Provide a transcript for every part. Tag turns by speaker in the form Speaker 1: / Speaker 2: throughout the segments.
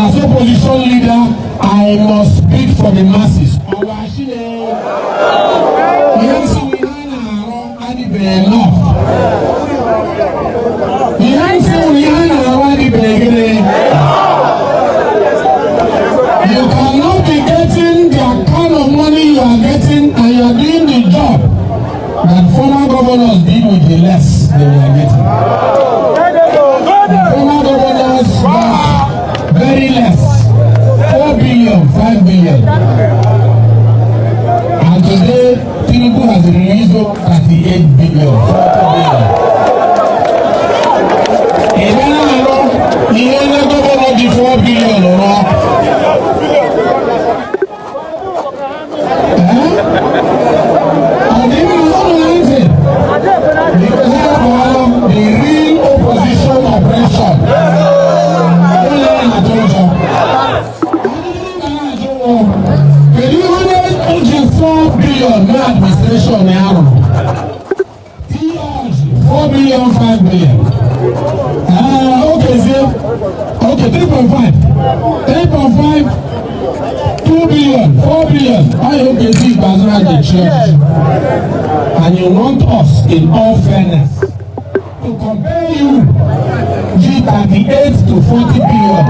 Speaker 1: as opposition leader, I must speak for the masses. You cannot be getting the kind of money you are getting and you are doing the job that former governors did with the less they were getting. Former governors got very less, 4 billion, 5 billion. And today, Tinubu has released 38 billion, 40 billion. He only governor the 4 billion or more. The real opposition operation. The 4 billion no administration now. 4 billion, 5 billion. Okay, 3.5. 3.5, 2 billion, 4 billion. Okezie Ikpeazu at the church. And you want us, in all fairness, to compare you G38 to 40 billion.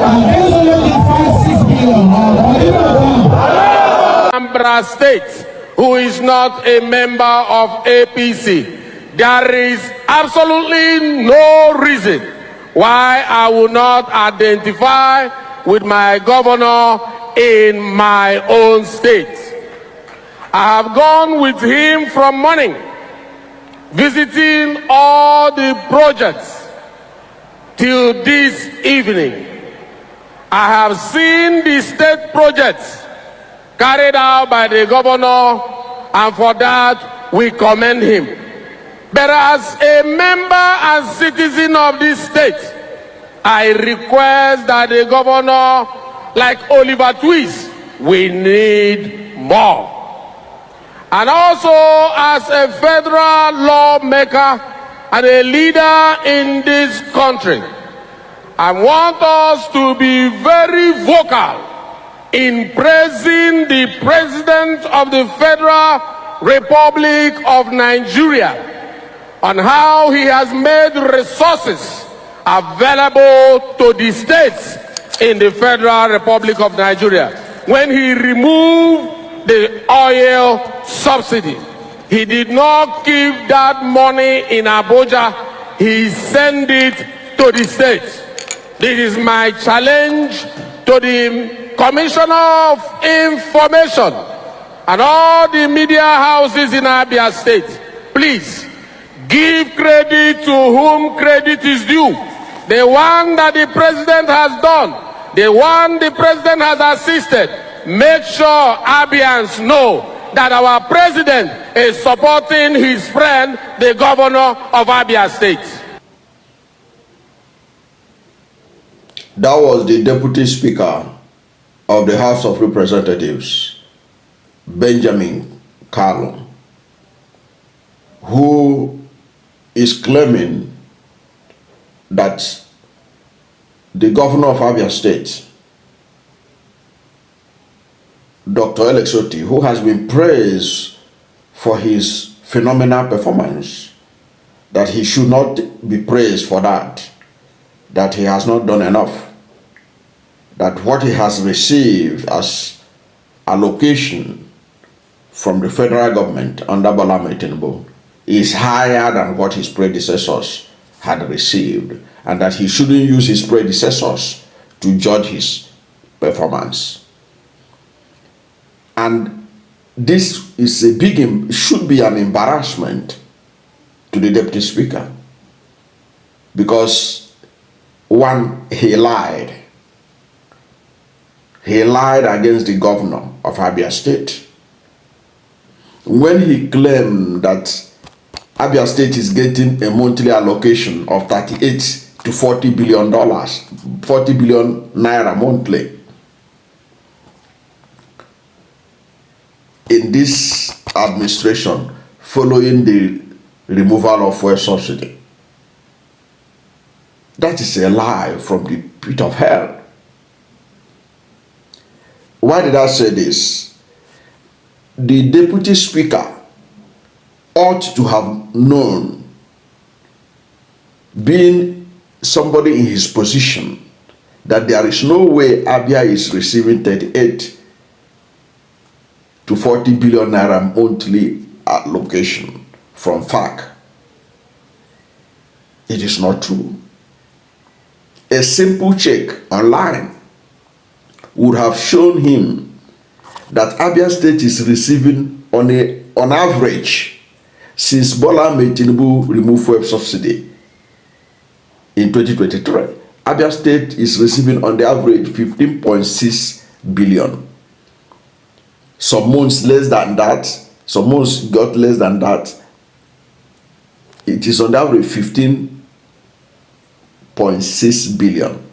Speaker 1: And there's only 5-6 billion.
Speaker 2: Abia State, who is not a member of APC, there is absolutely no reason why I will not identify with my governor in my own state. I have gone with him from morning, visiting all the projects till this evening. I have seen the state projects carried out by the governor, and for that we commend him. But as a member and citizen of this state, I request that the governor, like Oliver Twist, we need more. And also as a federal lawmaker and a leader in this country, I want us to be very vocal in praising the President of the Federal Republic of Nigeria on how he has made resources available to the states in the Federal Republic of Nigeria. When he removed the oil subsidy, he did not keep that money in Abuja, he sent it to the states. This is my challenge to the Commissioner of Information and all the media houses in Abia State. Please, give credit to whom credit is due. The one that the president has done, the one the president has assisted. Make sure Abians know that our president is supporting his friend, the governor of Abia State.
Speaker 3: That was the Deputy Speaker of the House of Representatives, Benjamin Kalu, who is claiming that the governor of Abia State, Dr. Alex Otti, who has been praised for his phenomenal performance, that he should not be praised for that he has not done enough, that what he has received as allocation from the federal government under Bola Tinubu is higher than what his predecessors had received, and that he shouldn't use his predecessors to judge his performance. And this is should be an embarrassment to the Deputy Speaker, because one, he lied. He lied against the governor of Abia State when he claimed that Abia State is getting a monthly allocation of 38 to 40 billion dollars, 40 billion naira monthly. In this administration, following the removal of fuel subsidy. That is a lie from the pit of hell. Why did I say this? The deputy speaker ought to have known, being somebody in his position, that there is no way Abia is receiving 38 to 40 billion naira monthly allocation from FAC. It is not true. A simple check online would have shown him that Abia State is receiving on average, since Bola made Tinubu remove fuel subsidy in 2023, Abia State is receiving on the average 15.6 billion. Some months less than that, some months got less than that. It is on the average 15.6 billion.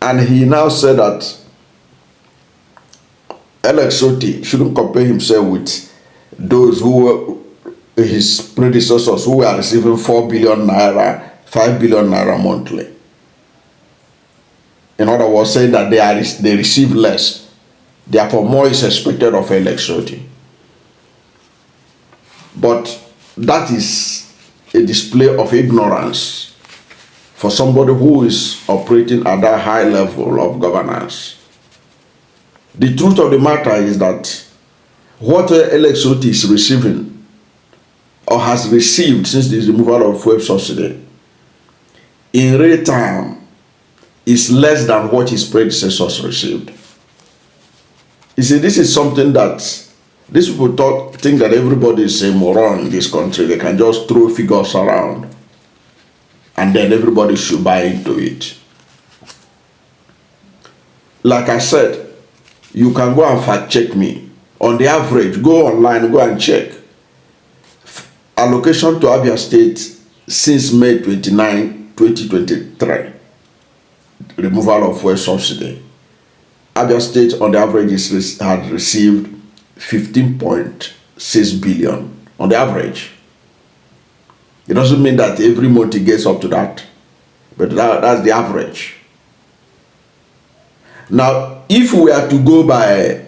Speaker 3: And he now said that Alex Otti shouldn't compare himself with those who were his predecessors, who were receiving 4 billion naira, 5 billion naira monthly. In other words, saying that they receive less, therefore more is expected of Alex Otti. But that is a display of ignorance for somebody who is operating at that high level of governance. The truth of the matter is that what Alex Otti is receiving or has received since the removal of fuel subsidy in real time is less than what his predecessors received. You see, this is something that these people think that everybody is a moron in this country. They can just throw figures around and then everybody should buy into it. Like I said, you can go and fact check me. On the average, go online, go and check. Allocation to Abia State since May 29, 2023. Removal of fuel subsidy. Abia State on the average had received 15.6 billion on the average. It doesn't mean that every month it gets up to that, but that's the average. Now, if we are to go by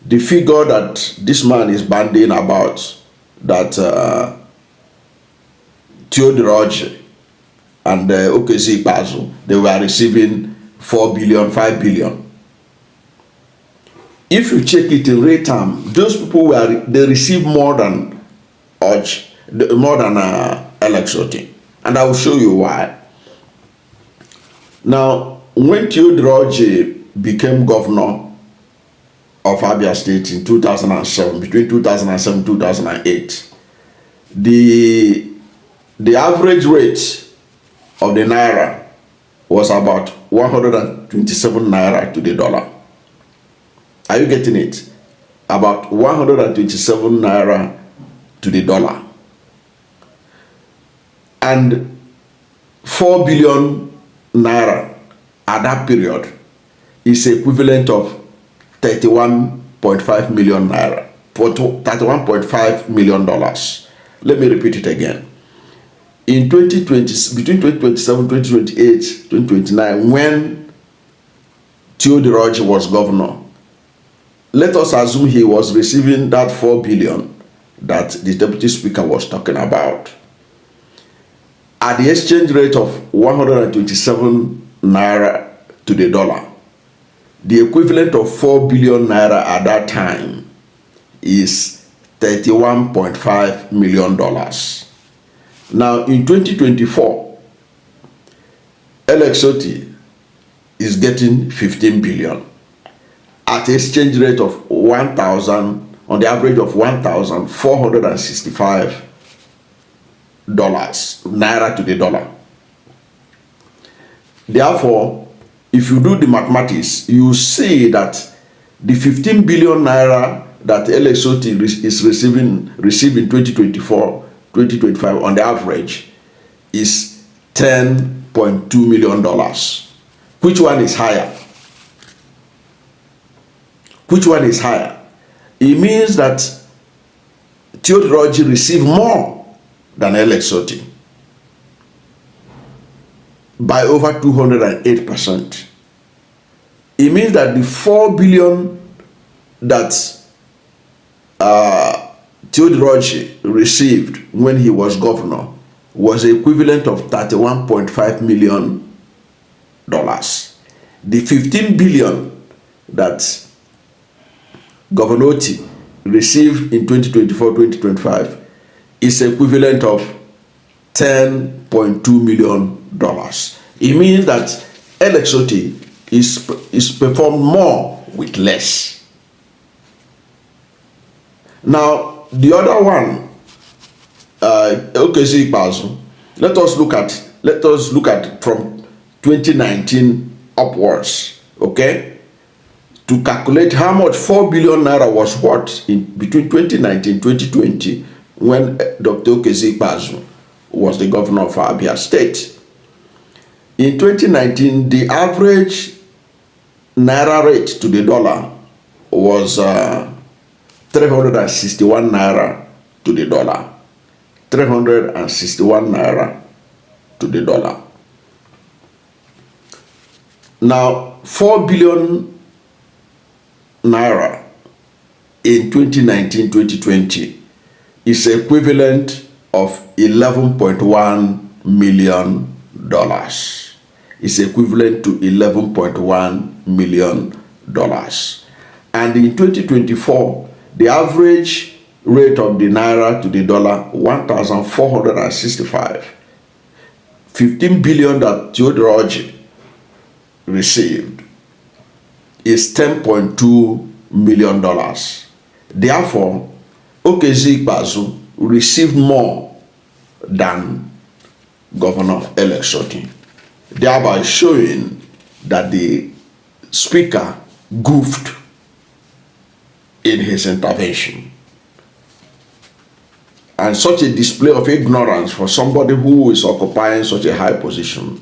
Speaker 3: the figure that this man is banding about, that Orji and Okezie Ikpeazu, they were receiving 4 billion, 5 billion. If you check it in real time, those people they receive more than Orji, more than Alex Otti, and I will show you why. Now, when Orji became governor of Abia State in 2007, between 2007 and 2008, the average rate of the Naira was about 127 Naira to the dollar. Are you getting it? About 127 Naira to the dollar. And 4 billion Naira at that period is equivalent of 31.5 million Naira, for $31.5 million. Let me repeat it again. In 2020, between 2027, 2028, 2029, when Orji was governor, let us assume he was receiving that 4 billion that the deputy speaker was talking about. At the exchange rate of 127 Naira to the dollar, the equivalent of 4 billion Naira at that time is $31.5 million. Now, in 2024, Alex Otti is getting 15 billion at exchange rate of 1,000, on the average of $1,465 Naira to the dollar. Therefore, if you do the mathematics, you see that the 15 billion Naira that Alex Otti is received in 2024, 2025 on the average is $10.2 million. Which one is higher? Which one is higher? It means that Orji received more than Alex Otti by over 208%. it means that the 4 billion that Orji received when he was governor was equivalent of $31.5 million. The 15 billion that Governor Otti received in 2024-2025 is equivalent of $10.2 million. It means that Alex Otti is performed more with less. Now, the other one, Okezie Ikpeazu, let us look at from 2019 upwards, okay? To calculate how much 4 billion naira was what in between 2019 and 2020 when Dr. Okezie Ikpeazu was the governor of Abia State. In 2019, the average naira rate to the dollar was 361 naira to the dollar. 361 naira to the dollar. Now, 4 billion naira in 2019-2020 is equivalent of $11.1 million. It's equivalent to $11.1 million. And in 2024, the average rate of the naira to the dollar, 1,465. 15 billion that Orji received is $10.2 million. Therefore, Okezie Ikpeazu received more than Governor Alex Otti, thereby showing that the speaker goofed in his intervention. And such a display of ignorance for somebody who is occupying such a high position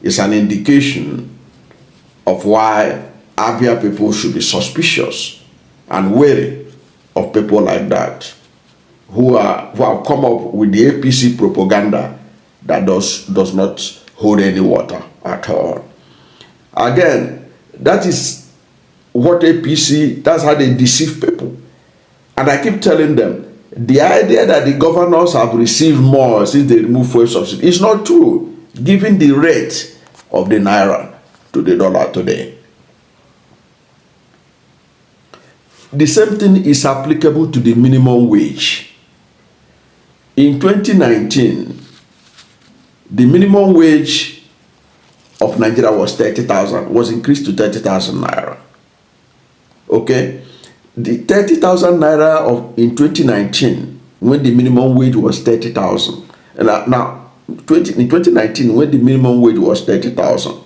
Speaker 3: is an indication of why Abia people should be suspicious and wary of people like that, who have come up with the APC propaganda that does not hold any water at all. Again, that is what APC, that's how they deceive people. And I keep telling them, the idea that the governors have received more since they removed fuel subsidy is not true, given the rate of the naira to the dollar today. The same thing is applicable to the minimum wage. In 2019, the minimum wage of Nigeria was 30,000, was increased to 30,000 naira. Okay? The 30,000 naira in 2019, when the minimum wage was 30,000, and now in 2019, when the minimum wage was 30,000,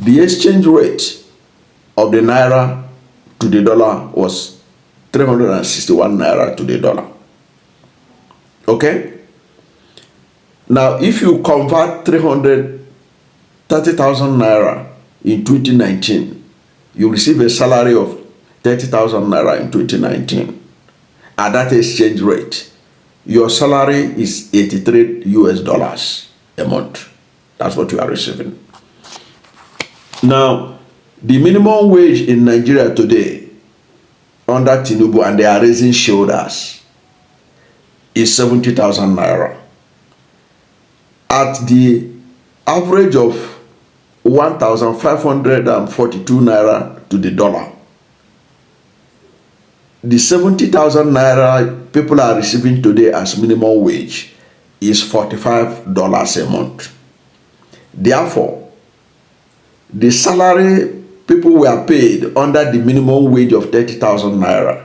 Speaker 3: the exchange rate of the naira to the dollar was 361 naira to the dollar. Okay? Now, if you convert 30,000 naira in 2019, you receive a salary of 30,000 naira in 2019. At that exchange rate, your salary is $83 a month. That's what you are receiving. Now, the minimum wage in Nigeria today, under Tinubu, and they are raising shoulders, is 70,000 naira. At the average of 1,542 naira to the dollar, the 70,000 naira people are receiving today as minimum wage is $45 a month. Therefore, the salary people were paid under the minimum wage of 30,000 naira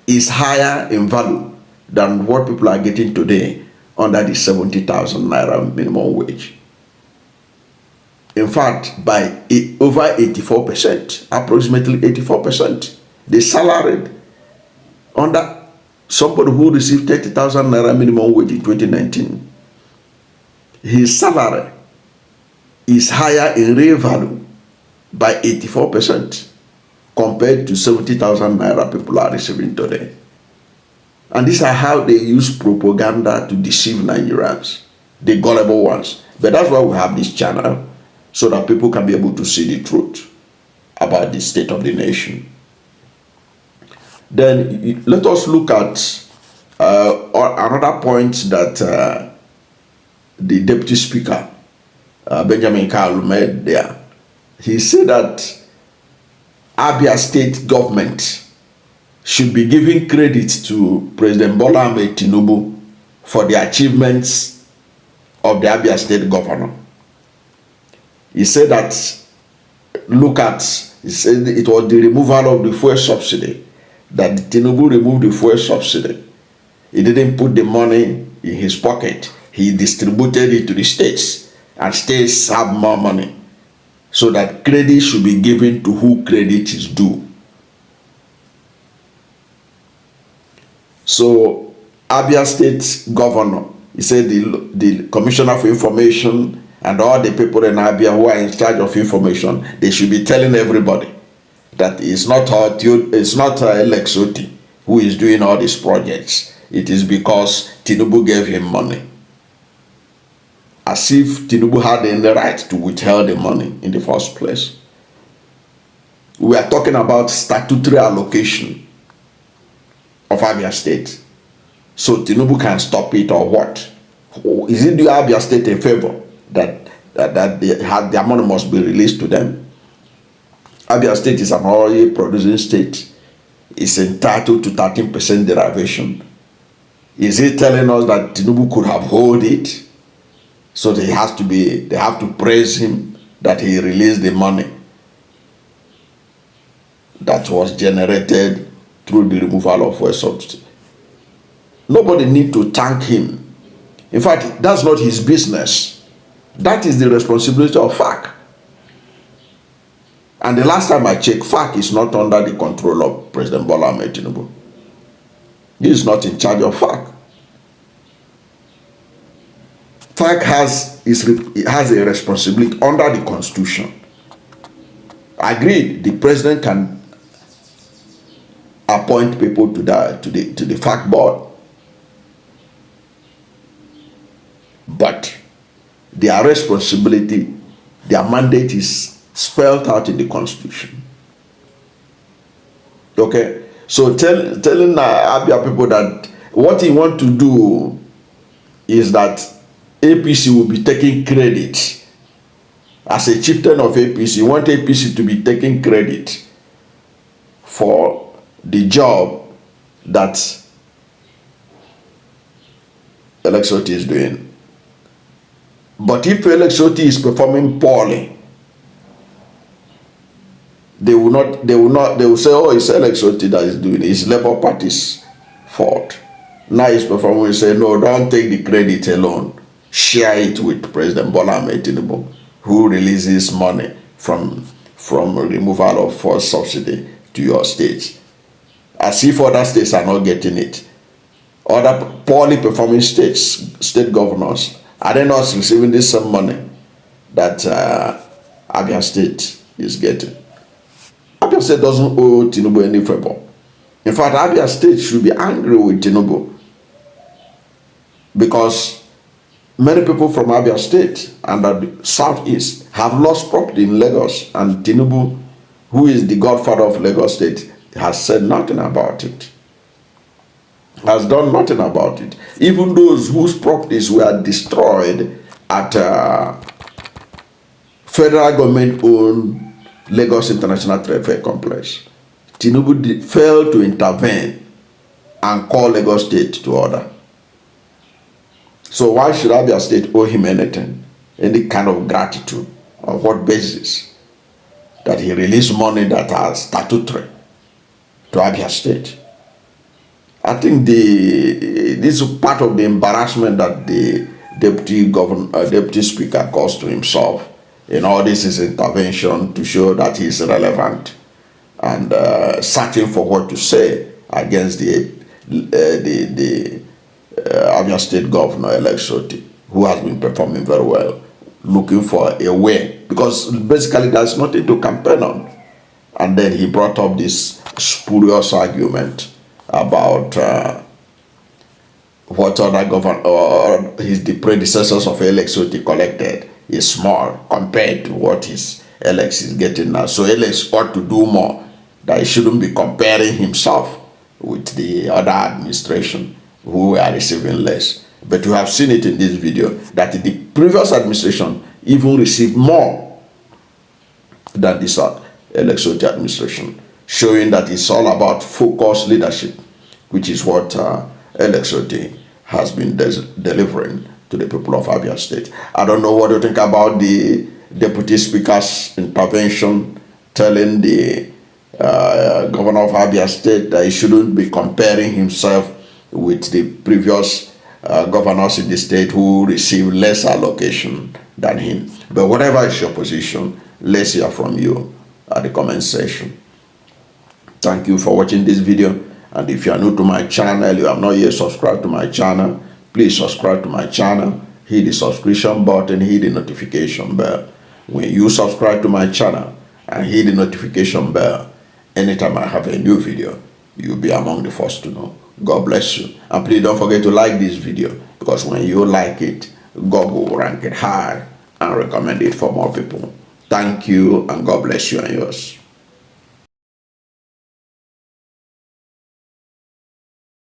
Speaker 3: is higher in value than what people are getting today under the 70,000 naira minimum wage. In fact, by over 84%, approximately 84%, the salary under somebody who received 30,000 naira minimum wage in 2019, his salary is higher in real value by 84% compared to 70,000 naira people are receiving today. And these are how they use propaganda to deceive Nigerians, the gullible ones. But that's why we have this channel, so that people can be able to see the truth about about the state of the nation. Then let us look at another point that the Deputy Speaker, Benjamin Kalu, made there. He said that Abia State government should be giving credit to President Bola Ahmed Tinubu for the achievements of the Abia State governor. He said that, he said it was the removal of the fuel subsidy, that Tinubu removed the fuel subsidy. He didn't put the money in his pocket. He distributed it to the states, and states have more money, so that credit should be given to who credit is due. So Abia State governor, he said the Commissioner for Information and all the people in Abia who are in charge of information, they should be telling everybody that it's not Alex Otti who is doing all these projects. It is because Tinubu gave him money. As if Tinubu had any right to withhold the money in the first place. We are talking about statutory allocation of Abia State. So Tinubu can stop it, or what? Is it the Abia State a favor that their money must be released to them? Abia State is an oil producing state. It's entitled to 13% derivation. Is he telling us that Tinubu could have held it? So they have to praise him that he released the money that was generated through the removal of fuel subsidy. Nobody need to thank him. In fact, that's not his business. That is the responsibility of FAC. And the last time I checked, FAC is not under the control of President Bola Ahmed Tinubu. He is not in charge of FAC. FAC has a responsibility under the Constitution. I agree, the president can appoint people to the FAC board, but their responsibility, their mandate is spelled out in the Constitution. Okay, so telling Abia people that what he want to do is that APC will be taking credit. As a chieftain of APC, you want APC to be taking credit for the job that Alex Otti is doing. But if Alex Otti is performing poorly, they will say, oh, it's Alex Otti that is doing it. It's Labour Party's fault. Now he's performing, we say, no, don't take the credit alone. Share it with President Bola Ahmed Tinubu, who releases money from removal of fuel subsidy to your state. As if other states are not getting it. Other poorly performing state governors, are they not receiving this same money that Abia State is getting? Abia State doesn't owe Tinubu any favor. In fact, Abia State should be angry with Tinubu, because many people from Abia State and the southeast have lost property in Lagos, and Tinubu, who is the godfather of Lagos State, has said nothing about it. Has done nothing about it. Even those whose properties were destroyed at federal government-owned Lagos International Trade Fair Complex, Tinubu failed to intervene and call Lagos State to order. So why should Abia State owe him anything? Any kind of gratitude? On what basis? That he released money that are statutory to Abia State. I think this is part of the embarrassment that the deputy speaker caused to himself. In all this is intervention to show that he is relevant and searching for what to say against the Abia State Governor Alex Otti, who has been performing very well, looking for a way, because basically there's nothing to campaign on. And then he brought up this spurious argument about what other government or the predecessors of Alex Otti collected is small compared to what Alex is getting now. So Alex ought to do more. That he shouldn't be comparing himself with the other administration who are receiving less. But you have seen it in this video that the previous administration even received more than this Alex Otti administration, showing that it's all about focused leadership, which is what Alex Otti has been delivering to the people of Abia State. I don't know what you think about the Deputy Speaker's intervention, telling the governor of Abia State that he shouldn't be comparing himself with the previous governors in the state who received less allocation than him. But whatever is your position, let's hear from you at the comment section. Thank you for watching this video. And if you are new to my channel, you have not yet subscribed to my channel, please subscribe to my channel, hit the subscription button, hit the notification bell. When you subscribe to my channel and hit the notification bell, anytime I have a new video, you'll be among the first to know. God bless you. And please don't forget to like this video, because when you like it, God will rank it high and recommend it for more people. Thank you, and God bless you and yours.